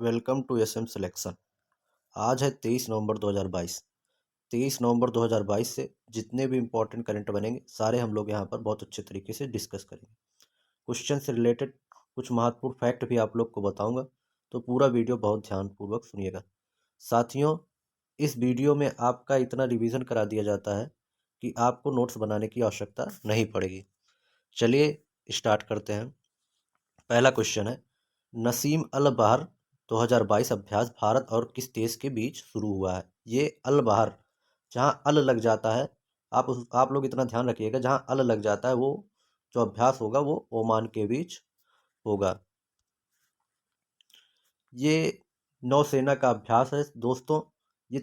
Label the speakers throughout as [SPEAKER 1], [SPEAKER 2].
[SPEAKER 1] Welcome to SM selection. आज है 23 नवंबर 2022। 23 नवंबर 2022 से जितने भी इम्पोर्टेंट करंट बनेंगे सारे हम लोग यहाँ पर बहुत अच्छे तरीके से डिस्कस करेंगे। क्वेश्चन से रिलेटेड कुछ महत्वपूर्ण फैक्ट भी आप लोग को बताऊंगा, तो पूरा वीडियो बहुत ध्यानपूर्वक सुनिएगा। साथियों, इस वीडियो में आपका इतना रिवीजन करा दिया जाता है कि आपको नोट्स बनाने की आवश्यकता नहीं पड़ेगी। चलिए स्टार्ट करते हैं। पहला क्वेश्चन है, नसीम अल बहर 2022 अभ्यास भारत और किस देश के बीच शुरू हुआ है। ये अल बहर, जहाँ अल लग जाता है, आप लोग इतना ध्यान रखिएगा, जहाँ अल लग जाता है वो जो अभ्यास होगा वो ओमान के बीच होगा। ये नौसेना का अभ्यास है दोस्तों। ये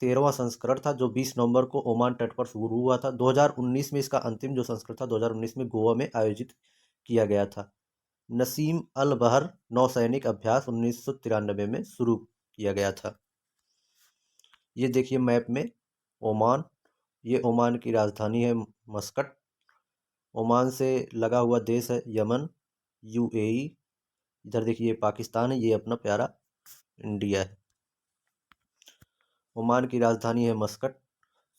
[SPEAKER 1] 13वां संस्करण था जो 20 नवंबर को ओमान तट पर शुरू हुआ था। 2019 में इसका अंतिम जो संस्करण था 2019 में गोवा में आयोजित किया गया था। नसीम अल बहर नौसैनिक अभ्यास 1993 में शुरू किया गया था। ये देखिए मैप में ओमान, ये ओमान की राजधानी है मस्कट। ओमान से लगा हुआ देश है यमन, यूएई। इधर देखिए पाकिस्तान है, ये अपना प्यारा इंडिया है। ओमान की राजधानी है मस्कट।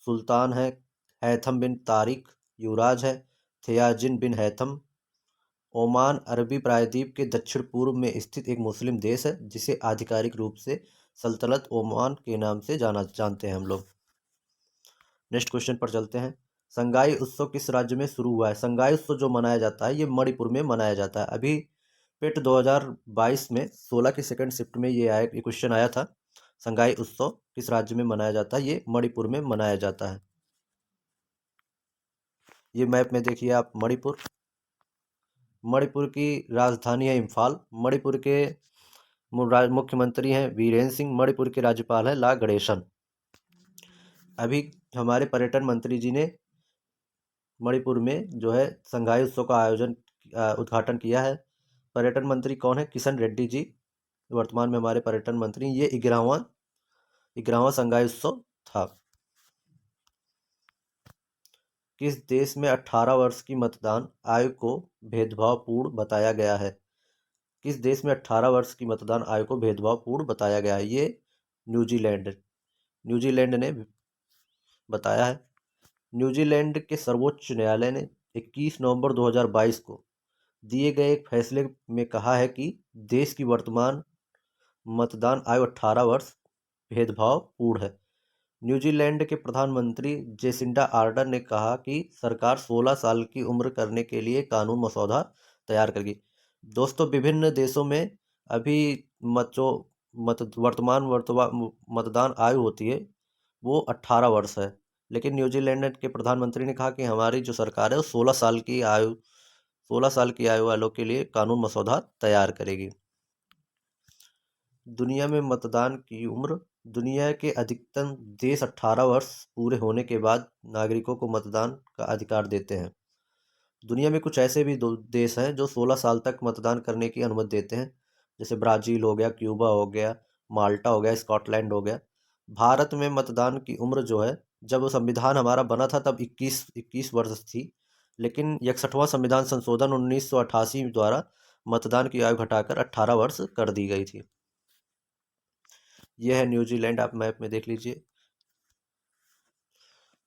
[SPEAKER 1] सुल्तान है हैथम बिन तारिक, युवराज है थियाजिन बिन हैथम। ओमान अरबी प्रायद्वीप के दक्षिण पूर्व में स्थित एक मुस्लिम देश है जिसे आधिकारिक रूप से सल्तनत ओमान के नाम से जानते हैं हम लोग। नेक्स्ट क्वेश्चन पर चलते हैं। संगाई उत्सव किस राज्य में शुरू हुआ है। संगाई उत्सव जो मनाया जाता है ये मणिपुर में मनाया जाता है। अभी पेट 2022 में 16 की सेकंड शिफ्ट में ये क्वेश्चन आया था। संगाई उत्सव किस राज्य में मनाया जाता है, ये मणिपुर में मनाया जाता है। ये मैप में देखिए आप मणिपुर। मणिपुर की राजधानी है इम्फाल। मणिपुर के मुख्यमंत्री हैं वीरेंद्र सिंह। मणिपुर के राज्यपाल हैं ला गणेशन। अभी हमारे पर्यटन मंत्री जी ने मणिपुर में जो है संगाई उत्सव का उद्घाटन किया है। पर्यटन मंत्री कौन है? किशन रेड्डी जी वर्तमान में हमारे पर्यटन मंत्री। ये 11वां संगाई उत्सव था। किस देश में 18 वर्ष की मतदान आयु को भेदभावपूर्ण बताया गया है। किस देश में 18 वर्ष की मतदान आयु को भेदभावपूर्ण बताया गया है? ये न्यूजीलैंड ने बताया है। न्यूजीलैंड के सर्वोच्च न्यायालय ने 21 नवंबर 2022 को दिए गए एक फैसले में कहा है कि देश की वर्तमान मतदान आयु 18 वर्ष भेदभावपूर्ण है। न्यूजीलैंड के प्रधानमंत्री जेसिंडा आर्डर्न ने कहा कि सरकार 16 साल की उम्र करने के लिए कानून मसौदा तैयार करेगी। दोस्तों, विभिन्न देशों में अभी वर्तमान मतदान आयु होती है वो 18 वर्ष है, लेकिन न्यूजीलैंड के प्रधानमंत्री ने कहा कि हमारी जो सरकार है वो 16 साल की आयु वालों के लिए कानून मसौदा तैयार करेगी। दुनिया में मतदान की उम्र। दुनिया के अधिकतम देश 18 वर्ष पूरे होने के बाद नागरिकों को मतदान का अधिकार देते हैं। दुनिया में कुछ ऐसे भी देश हैं जो 16 साल तक मतदान करने की अनुमति देते हैं, जैसे ब्राज़ील हो गया, क्यूबा हो गया, माल्टा हो गया, स्कॉटलैंड हो गया। भारत में मतदान की उम्र जो है, जब संविधान हमारा बना था तब 21 वर्ष थी, लेकिन 61वां संविधान संशोधन 1988 द्वारा मतदान की आयु घटाकर 18 वर्ष कर दी गई थी। यह है न्यूजीलैंड, आप मैप में देख लीजिए।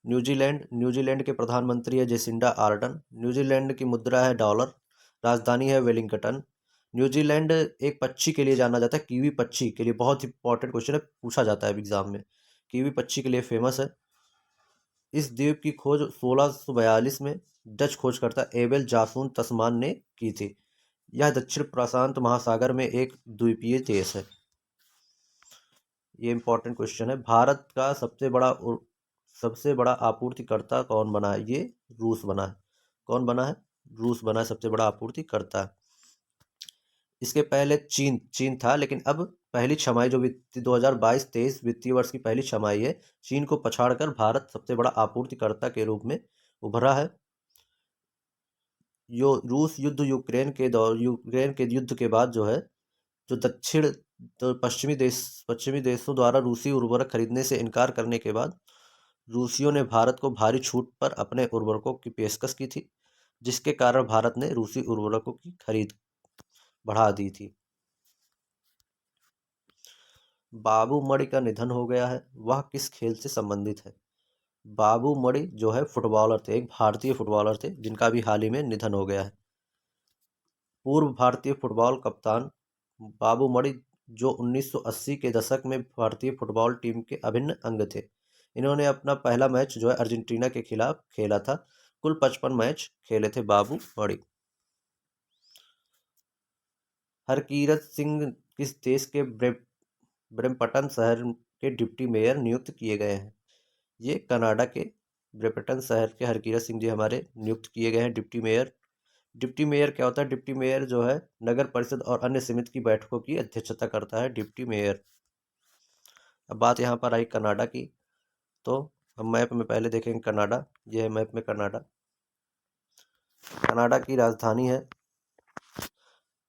[SPEAKER 1] न्यूजीलैंड के प्रधानमंत्री है जेसिंडा आर्डन। न्यूजीलैंड की मुद्रा है डॉलर। राजधानी है वेलिंगटन। न्यूजीलैंड एक पक्षी के लिए जाना जाता है, कीवी पक्षी के लिए। बहुत इंपॉर्टेंट क्वेश्चन है, पूछा जाता है एग्जाम में। कीवी पक्षी के लिए फेमस है। इस द्वीप की खोज 1642 में डच खोजकर्ता एबेल जासून तस्मान ने की थी। यह दक्षिण प्रशांत महासागर में एक द्वीपीय देश है। ये इंपॉर्टेंट क्वेश्चन है। भारत का सबसे बड़ा आपूर्तिकर्ता कौन बना है? ये रूस बना है। कौन बना है? रूस बना है सबसे बड़ा आपूर्तिकर्ता। इसके पहले चीन था, लेकिन अब पहली छमाही जो 2022-23 वित्तीय वर्ष की पहली छमाही है, चीन को पछाड़कर भारत सबसे बड़ा आपूर्तिकर्ता के रूप में उभरा है। रूस युद्ध यूक्रेन के युद्ध के बाद जो है, जो पश्चिमी देशों द्वारा रूसी उर्वरक खरीदने से इनकार करने के बाद रूसियों ने भारत को भारी छूट पर अपने उर्वरकों की पेशकश की थी, जिसके कारण भारत ने रूसी उर्वरकों की खरीद बढ़ा दी थी। बाबू मणि का निधन हो गया है, वह किस खेल से संबंधित है? बाबू मणि जो है फुटबॉलर थे, एक भारतीय फुटबॉलर थे जिनका भी हाल ही में निधन हो गया है। पूर्व भारतीय फुटबॉल कप्तान बाबू मणि जो 1980 के दशक में भारतीय फुटबॉल टीम के अभिन्न अंग थे। इन्होंने अपना पहला मैच जो है अर्जेंटीना के खिलाफ खेला था। कुल 55 मैच खेले थे बाबू मणि। हरकीरत सिंह किस देश के ब्रैम्पटन शहर के डिप्टी मेयर नियुक्त किए गए हैं? ये कनाडा के ब्रैम्पटन शहर के हरकीरत सिंह जी हमारे नियुक्त किए गए हैं डिप्टी मेयर। डिप्टी मेयर क्या होता है? डिप्टी मेयर जो है नगर परिषद और अन्य समिति की बैठकों की अध्यक्षता करता है डिप्टी मेयर। अब बात यहाँ पर आई कनाडा की, तो हम मैप में पहले देखेंगे कनाडा। यह है मैप में कनाडा। कनाडा की राजधानी है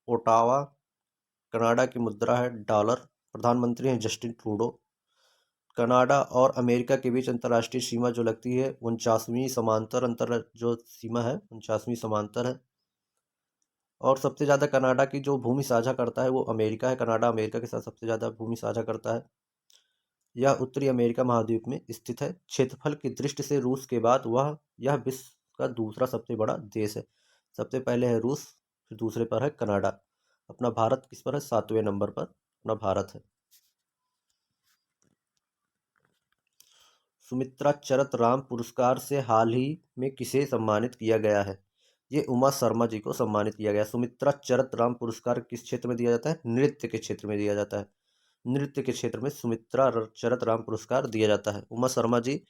[SPEAKER 1] ओटावा। कनाडा की मुद्रा है डॉलर। प्रधानमंत्री हैं जस्टिन ट्रूडो। कनाडा और अमेरिका के बीच अंतर्राष्ट्रीय सीमा जो लगती है 49वीं समांतर अंतर जो सीमा है 49वीं समांतर है। और सबसे ज़्यादा कनाडा की जो भूमि साझा करता है वो अमेरिका है। कनाडा अमेरिका के साथ सबसे ज़्यादा भूमि साझा करता है। यह उत्तरी अमेरिका महाद्वीप में स्थित है। क्षेत्रफल की दृष्टि से रूस के बाद यह विश्व का दूसरा सबसे बड़ा देश है। सबसे पहले है रूस, फिर दूसरे पर है कनाडा। अपना भारत किस पर है? 7वें नंबर पर अपना भारत है। सुमित्रा चरत राम पुरस्कार से हाल ही में किसे सम्मानित किया गया है? ये उमा शर्मा जी को सम्मानित किया गया। सुमित्रा चरत राम पुरस्कार किस क्षेत्र में दिया जाता है? नृत्य के क्षेत्र में दिया जाता है। नृत्य के क्षेत्र में सुमित्रा चरत राम पुरस्कार दिया जाता है। उमा शर्मा जी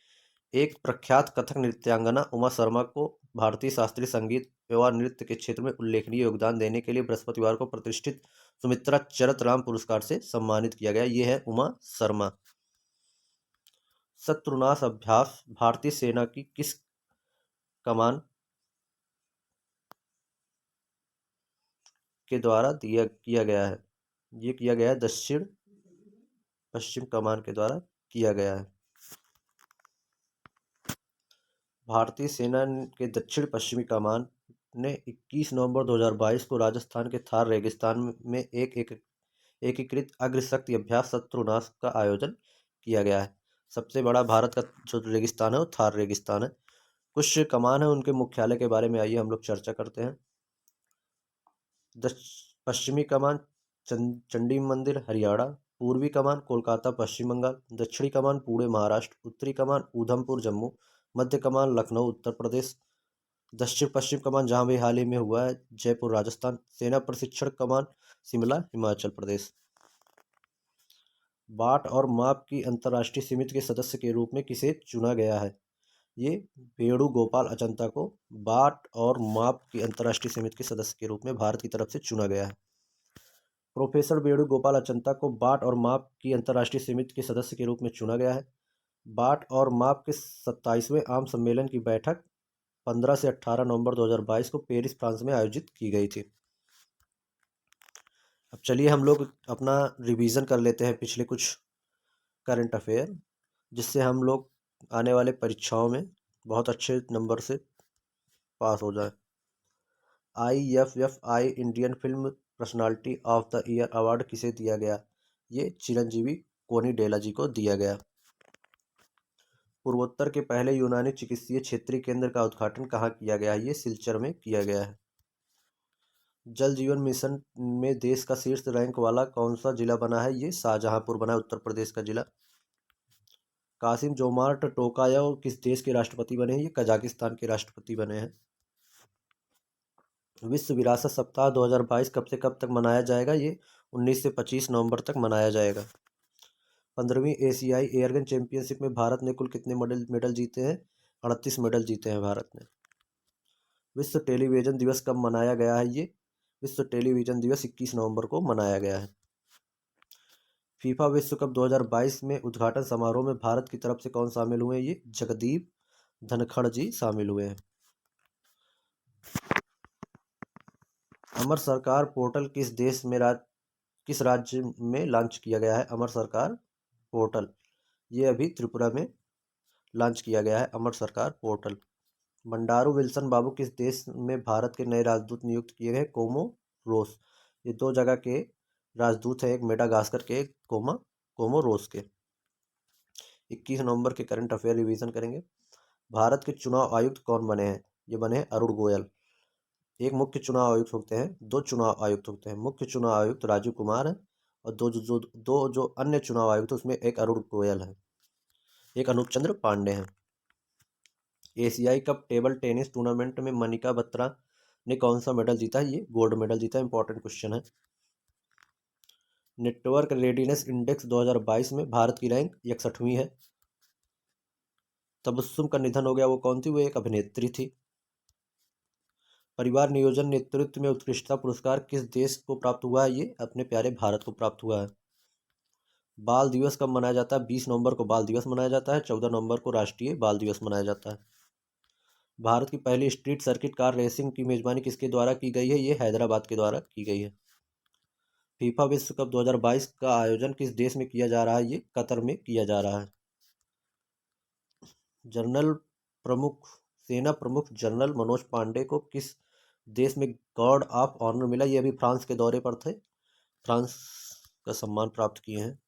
[SPEAKER 1] एक प्रख्यात कथक नृत्यांगना। उमा शर्मा को भारतीय शास्त्रीय संगीत एवं नृत्य के क्षेत्र में उल्लेखनीय योगदान देने के लिए बृहस्पतिवार को प्रतिष्ठित सुमित्रा चरत राम पुरस्कार से सम्मानित किया गया। ये है उमा शर्मा। शत्रुनाश अभ्यास भारतीय सेना की किस कमान के द्वारा किया गया है? ये किया गया है दक्षिण पश्चिम कमान के द्वारा किया गया है। भारतीय सेना के दक्षिण पश्चिमी कमान ने 21 नवंबर 2022 को राजस्थान के थार रेगिस्तान में एक एकीकृत अग्रशक्ति अभ्यास शत्रुनाश का आयोजन किया गया है। सबसे बड़ा भारत का जो रेगिस्तान है वो थार रेगिस्तान है। कुछ कमान है उनके मुख्यालय के बारे में आइए हम लोग चर्चा करते हैं। पश्चिमी कमान चंडी मंदिर हरियाणा। पूर्वी कमान कोलकाता पश्चिम बंगाल। दक्षिणी कमान पुणे महाराष्ट्र। उत्तरी कमान ऊधमपुर जम्मू। मध्य कमान लखनऊ उत्तर प्रदेश। दक्षिण पश्चिम कमान जहां भी हाल ही में हुआ है जयपुर राजस्थान। सेना प्रशिक्षण कमान शिमला हिमाचल प्रदेश। बाट और माप की अंतर्राष्ट्रीय समिति के सदस्य के रूप में किसे चुना गया है? ये वेणुगोपाल अचंता को बाट और माप की अंतर्राष्ट्रीय समिति के सदस्य के रूप में भारत की तरफ से चुना गया है। प्रोफेसर वेणुगोपाल अचंता को बाट और माप की अंतर्राष्ट्रीय समिति के सदस्य के रूप में चुना गया है। बाट और माप के 27वें आम सम्मेलन की बैठक 15 से 18 नवंबर 2022 को पेरिस फ्रांस में आयोजित की गई थी। अब चलिए हम लोग अपना रिवीजन कर लेते हैं पिछले कुछ करंट अफेयर, जिससे हम लोग आने वाले परीक्षाओं में बहुत अच्छे नंबर से पास हो जाए। IFFI Indian film personality of the year award किसे दिया गया? ये चिरंजीवी कोनिडेला जी को दिया गया। पूर्वोत्तर के पहले यूनानी चिकित्सीय क्षेत्रीय केंद्र का उद्घाटन कहाँ किया गया है? ये सिलचर में किया गया है। जल जीवन मिशन में देश का शीर्ष रैंक वाला कौन सा जिला बना है? ये शाहजहांपुर बना है, उत्तर प्रदेश का जिला। कासिम जोमार्ट टोकायव किस देश के राष्ट्रपति बने हैं? ये कजाकिस्तान के राष्ट्रपति बने हैं। विश्व विरासत सप्ताह 2022 कब से कब तक मनाया जाएगा? ये 19 से 25 नवंबर तक मनाया जाएगा। 15वीं एशियाई एयरगन चैंपियनशिप में भारत ने कुल कितने मेडल जीते हैं? 38 मेडल जीते हैं भारत ने। विश्व टेलीविजन दिवस कब मनाया गया है? ये विश्व टेलीविजन दिवस 21 नवंबर को मनाया गया है। फीफा विश्व कप 2022 में उद्घाटन समारोह में भारत की तरफ से कौन शामिल हुए? ये जगदीप धनखड़ जी शामिल हुए हैं। अमर सरकार पोर्टल किस राज्य में लॉन्च किया गया है? अमर सरकार पोर्टल ये अभी त्रिपुरा में लॉन्च किया गया है, अमर सरकार पोर्टल। बंडारू विल्सन बाबू किस देश में भारत के नए राजदूत नियुक्त किए गए? कोमोरोस। ये दो जगह के राजदूत हैं, एक मेडागास्कर के, एक कोमोरोस कोमोरोस के। 21 नवंबर के करंट अफेयर रिवीजन करेंगे। भारत के चुनाव आयुक्त कौन बने हैं? ये बने हैं अरुण गोयल। एक मुख्य चुनाव आयुक्त होते हैं, दो चुनाव आयुक्त होते हैं। मुख्य चुनाव आयुक्त राजीव कुमार है और दो जो अन्य चुनाव आयुक्त हैं, उसमें एक अरुण गोयल है, एक अनूप चंद्र पांडे हैं। एशियाई कप टेबल टेनिस टूर्नामेंट में मनिका बत्रा ने कौन सा मेडल जीता है? ये गोल्ड मेडल जीता है। इंपॉर्टेंट क्वेश्चन है। नेटवर्क रेडिनेस इंडेक्स 2022 में भारत की रैंक 61वीं है। तबस्सुम का निधन हो गया, वो कौन थी? वो एक अभिनेत्री थी। परिवार नियोजन नेतृत्व में उत्कृष्टता पुरस्कार किस देश को प्राप्त हुआ है? ये अपने प्यारे भारत को प्राप्त हुआ है। बाल दिवस कब मनाया जाता है? 20 नवंबर को बाल दिवस मनाया जाता है। 14 नवंबर को राष्ट्रीय बाल दिवस मनाया जाता है। भारत की पहली स्ट्रीट सर्किट कार रेसिंग की मेजबानी किसके द्वारा की गई है? ये हैदराबाद के द्वारा की गई है। फीफा विश्व कप 2022 का आयोजन किस देश में किया जा रहा है? ये कतर में किया जा रहा है। जनरल प्रमुख सेना प्रमुख जनरल मनोज पांडे को किस देश में गार्ड ऑफ ऑनर मिला? ये अभी फ्रांस के दौरे पर थे, फ्रांस का सम्मान प्राप्त किए हैं।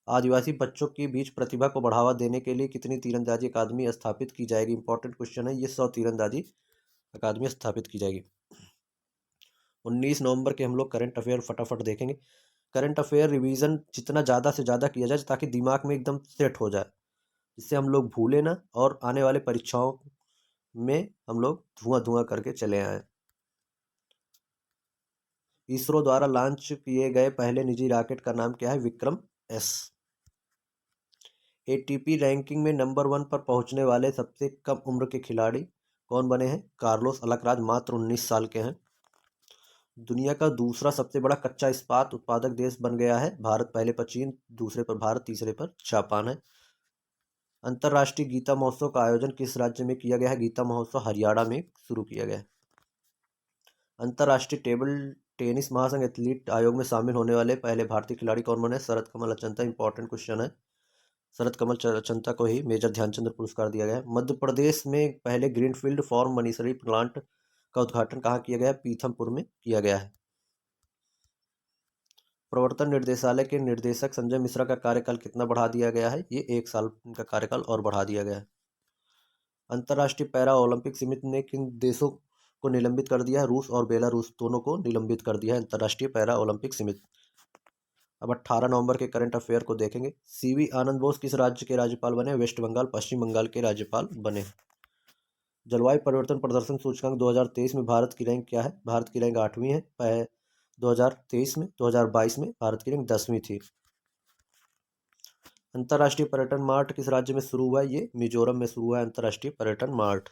[SPEAKER 1] आदिवासी बच्चों के बीच प्रतिभा को बढ़ावा देने के लिए कितनी तीरंदाजी अकादमी स्थापित की जाएगी? इंपॉर्टेंट क्वेश्चन है ये। 100 तीरंदाजी अकादमी स्थापित की जाएगी। 19 नवंबर के हम लोग करंट अफेयर फटाफट देखेंगे। करंट अफेयर रिवीजन जितना ज़्यादा से ज़्यादा किया जाए ताकि दिमाग में एकदम सेट हो जाए, जिससे हम लोग भूले ना और आने वाले परीक्षाओं में हम लोग धुआं धुआं करके चले आए। इसरो द्वारा लॉन्च किए गए पहले निजी रॉकेट का नाम क्या है? विक्रम एस। एटीपी रैंकिंग में नंबर 1 पर पहुंचने वाले सबसे कम उम्र के खिलाड़ी कौन बने हैं? कार्लोस अल्कराज, मात्र 19 साल के हैं। दुनिया का दूसरा सबसे बड़ा कच्चा इस्पात उत्पादक देश बन गया है भारत। पहले पर चीन, दूसरे पर भारत, तीसरे पर जापान है। अंतर्राष्ट्रीय गीता महोत्सव का आयोजन किस राज्य में किया गया है? गीता महोत्सव हरियाणा में शुरू किया गया है। अंतर्राष्ट्रीय टेबल टेनिस महासंघ एथलीट आयोग में शामिल होने वाले पहले भारतीय खिलाड़ी कौन बने? शरद कमल अचंता। इंपॉर्टेंट क्वेश्चन है। शरद कमल अचंता को ही मेजर ध्यानचंद्र पुरस्कार दिया गया है। मध्य प्रदेश में पहले ग्रीनफील्ड फॉर्म मनीषरी प्लांट का उद्घाटन कहाँ किया गया है? पीथमपुर में किया गया है। प्रवर्तन निदेशालय के निदेशक संजय मिश्रा का कार्यकाल कितना बढ़ा दिया गया है? ये 1 साल का कार्यकाल और बढ़ा दिया गया है। अंतर्राष्ट्रीय पैरा ओलंपिक समिति ने किन देशों को निलंबित कर दिया है? रूस और बेलारूस दोनों को निलंबित कर दिया है अंतर्राष्ट्रीय पैरा ओलंपिक समिति। अब 18 नवंबर के करंट अफेयर को देखेंगे। सीवी आनंद बोस किस राज्य के राज्यपाल बने? वेस्ट बंगाल, पश्चिम बंगाल के राज्यपाल बने। जलवायु परिवर्तन प्रदर्शन सूचकांक 2023 में भारत की रैंक क्या है? भारत की रैंक 8वीं है। 2023 में 2022 में भारत की रैंक 10वीं थी। अंतर्राष्ट्रीय पर्यटन मार्ट किस राज्य में शुरू हुआ है? ये मिजोरम में शुरू हुआ है अंतर्राष्ट्रीय पर्यटन मार्ट।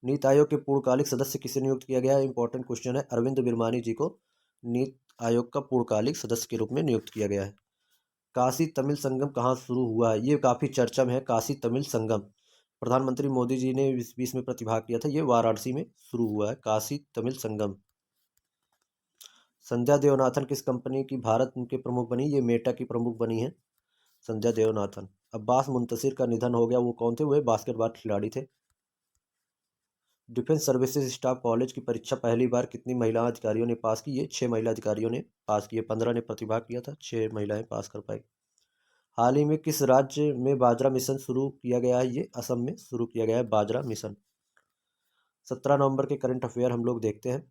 [SPEAKER 1] नीति आयोग के पूर्णकालिक सदस्य किसे नियुक्त किया गया है? इंपॉर्टेंट क्वेश्चन है। अरविंद बिरमानी जी को नीति आयोग का पूर्णकालिक सदस्य के रूप में नियुक्त किया गया है। काशी तमिल संगम कहाँ शुरू हुआ है? ये काफ़ी चर्चा में है। काशी तमिल संगम प्रधानमंत्री मोदी जी ने इस बीच में प्रतिभाग किया था। ये वाराणसी में शुरू हुआ है काशी तमिल संगम। संध्या देवनाथन किस कंपनी की भारत के प्रमुख बनी? ये मेटा की प्रमुख बनी है संध्या देवनाथन। अब्बास मुंतशिर का निधन हो गया, वो कौन थे? वे बास्केटबॉल खिलाड़ी थे। डिफेंस सर्विसेज स्टाफ कॉलेज की परीक्षा पहली बार कितनी महिला अधिकारियों ने पास की? ये 6 महिला अधिकारियों ने पास की है। 15 ने प्रतिभाग किया था, 6 महिलाएं पास कर पाई। हाल ही में किस राज्य में बाजरा मिशन शुरू किया गया है? ये असम में शुरू किया गया है बाजरा मिशन। 17 नवंबर के करंट अफेयर हम लोग देखते हैं।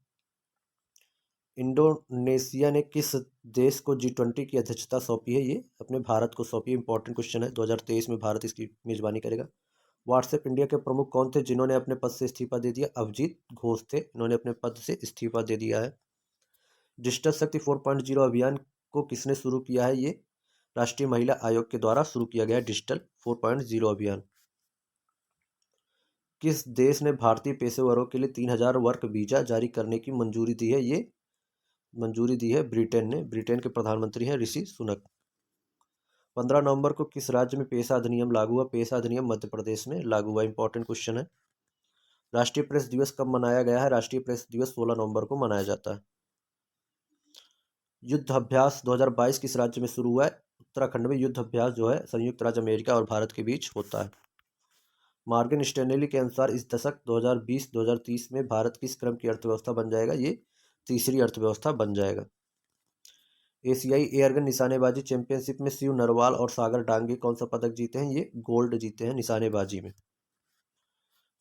[SPEAKER 1] इंडोनेशिया ने किस देश को G20 की अध्यक्षता सौंपी है? ये अपने भारत को सौंपी। इंपॉर्टेंट क्वेश्चन है। 2023 में भारत इसकी मेजबानी करेगा। व्हाट्सएप इंडिया के प्रमुख कौन थे जिन्होंने अपने पद से इस्तीफा दे दिया? अभिजीत घोष थे, इन्होंने अपने पद से इस्तीफा दे दिया है। डिजिटल शक्ति 4.0 अभियान को किसने शुरू किया है? ये राष्ट्रीय महिला आयोग के द्वारा शुरू किया गया है डिजिटल 4.0 अभियान। किस देश ने भारतीय पेशेवरों के लिए 3000 वर्क वीजा जारी करने की मंजूरी दी है? ये मंजूरी दी है ब्रिटेन ने। ब्रिटेन के प्रधानमंत्री हैं ऋषि सुनक। 15 नवंबर को किस राज्य में पेशा अधिनियम लागू हुआ? पेशा अधिनियम मध्य प्रदेश में लागू हुआ। इंपॉर्टेंट क्वेश्चन है। राष्ट्रीय प्रेस दिवस कब मनाया गया है? राष्ट्रीय प्रेस दिवस 16 नवंबर को मनाया जाता है। युद्ध अभ्यास 2022 किस राज्य में शुरू हुआ है? उत्तराखंड में युद्ध अभ्यास जो है संयुक्त राज्य अमेरिका और भारत के बीच होता है। मॉर्गन स्टैनली के अनुसार इस दशक 2020-2030 में भारत किस क्रम की अर्थव्यवस्था बन जाएगा? ये तीसरी अर्थव्यवस्था बन जाएगा। एशियाई एयरगन निशानेबाजी चैंपियनशिप में शिव नरवाल और सागर डांगे कौन सा पदक जीते हैं? ये गोल्ड जीते हैं निशानेबाजी में।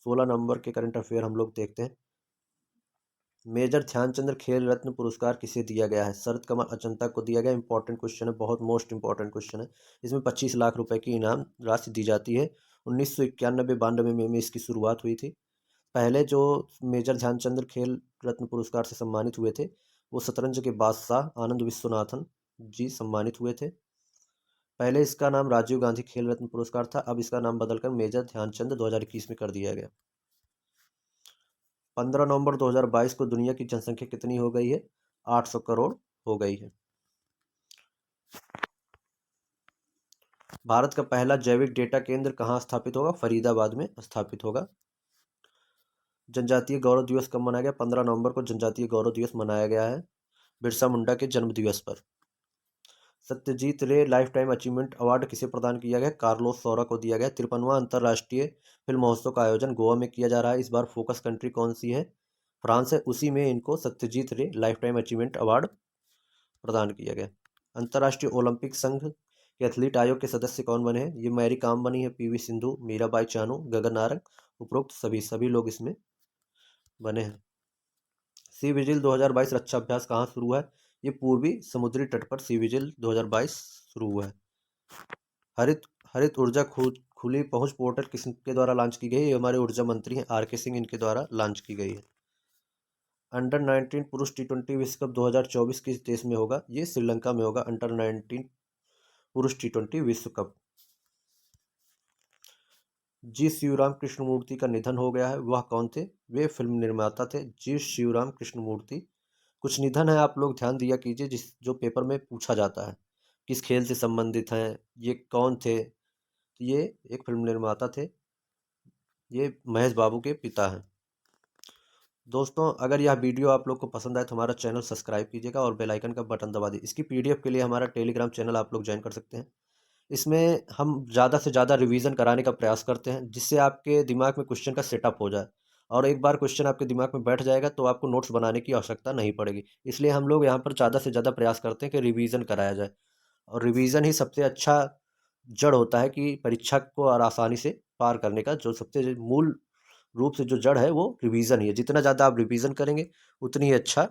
[SPEAKER 1] 16 नंबर के करंट अफेयर हम लोग देखते हैं। मेजर ध्यानचंद्र खेल रत्न पुरस्कार किसे दिया गया है? शरद कमल अचंता को दिया गया। इंपॉर्टेंट क्वेश्चन है, बहुत मोस्ट इंपॉर्टेंट क्वेश्चन है। इसमें 25 लाख रुपए की इनाम राशि दी जाती है। 1991-92 में इसकी शुरुआत हुई थी। पहले जो मेजर ध्यानचंद्र खेल रत्न पुरस्कार से सम्मानित हुए थे वो शतरंज के बादशाह आनंद विश्वनाथन जी सम्मानित हुए थे। पहले इसका नाम राजीव गांधी खेल रत्न पुरस्कार था, अब इसका नाम बदलकर मेजर ध्यानचंद 2021 में कर दिया गया। 15 नवंबर 2022 को दुनिया की जनसंख्या कितनी हो गई है? 800 करोड़ हो गई है। भारत का पहला जैविक डेटा केंद्र कहाँ स्थापित होगा? फरीदाबाद में स्थापित होगा। जनजातीय गौरव दिवस कब मनाया गया? 15 नवंबर को जनजातीय गौरव दिवस मनाया गया है, बिरसा मुंडा के जन्म दिवस पर। सत्यजीत रे लाइफ टाइम अचीवमेंट अवार्ड किसे प्रदान किया गया? कार्लोस सौरा को दिया गया। 53वां अंतर्राष्ट्रीय फिल्म महोत्सव का आयोजन गोवा में किया जा रहा है। इस बार फोकस कंट्री कौन सी है? फ्रांस है। उसी में इनको सत्यजीत रे लाइफ टाइम अचीवमेंट अवार्ड प्रदान किया गया। अंतर्राष्ट्रीय ओलंपिक संघ के एथलीट आयोग के सदस्य कौन बने हैं? ये मैरी कॉम बनी है, पीवी सिंधु, मीराबाई चानू, गगन नारंग, उपरोक्त सभी लोग इसमें बने हैं। सी विजिल 2022 रक्षा अभ्यास कहाँ शुरू है? ये पूर्वी समुद्री तट पर सी विजिल 2022 शुरू हुआ है। हरित हरित ऊर्जा खुली पहुंच पोर्टल किसके द्वारा लॉन्च की गई? ये हमारे ऊर्जा मंत्री हैं आर के सिंह, इनके द्वारा लॉन्च की गई है। अंडर 19 पुरुष T20 विश्व कप 2024 किस देश में होगा? ये श्रीलंका में होगा। अंडर 19 पुरुष T20 विश्व कप। जी शिवराम कृष्णमूर्ति का निधन हो गया है, वह कौन थे? वे फिल्म निर्माता थे, जी शिवराम कृष्णमूर्ति। कुछ निधन है, आप लोग ध्यान दिया कीजिए, जिस जो पेपर में पूछा जाता है किस खेल से संबंधित हैं, ये कौन थे? ये एक फिल्म निर्माता थे, ये महेश बाबू के पिता हैं। दोस्तों, अगर यह वीडियो आप लोग को पसंद आए तो हमारा चैनल सब्सक्राइब कीजिएगा और बेल आइकन का बटन दबा दीजिए। इसकी पीडीएफ के लिए हमारा टेलीग्राम चैनल आप लोग ज्वाइन कर सकते हैं। इसमें हम ज़्यादा से ज़्यादा रिवीजन कराने का प्रयास करते हैं, जिससे आपके दिमाग में क्वेश्चन का सेटअप हो जाए, और एक बार क्वेश्चन आपके दिमाग में बैठ जाएगा तो आपको नोट्स बनाने की आवश्यकता नहीं पड़ेगी। इसलिए हम लोग यहाँ पर ज़्यादा से ज़्यादा प्रयास करते हैं कि रिवीजन कराया जाए, और रिवीजन ही सबसे अच्छा जड़ होता है कि परीक्षा को और आसानी से पार करने का। जो सबसे मूल रूप से जो जड़ है वो रिवीजन ही है। जितना ज़्यादा आप रिवीजन करेंगे उतनी ही अच्छा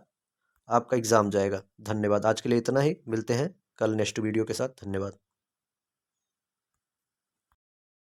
[SPEAKER 1] आपका एग्ज़ाम जाएगा। धन्यवाद। आज के लिए इतना ही, मिलते हैं कल नेक्स्ट वीडियो के साथ। धन्यवाद।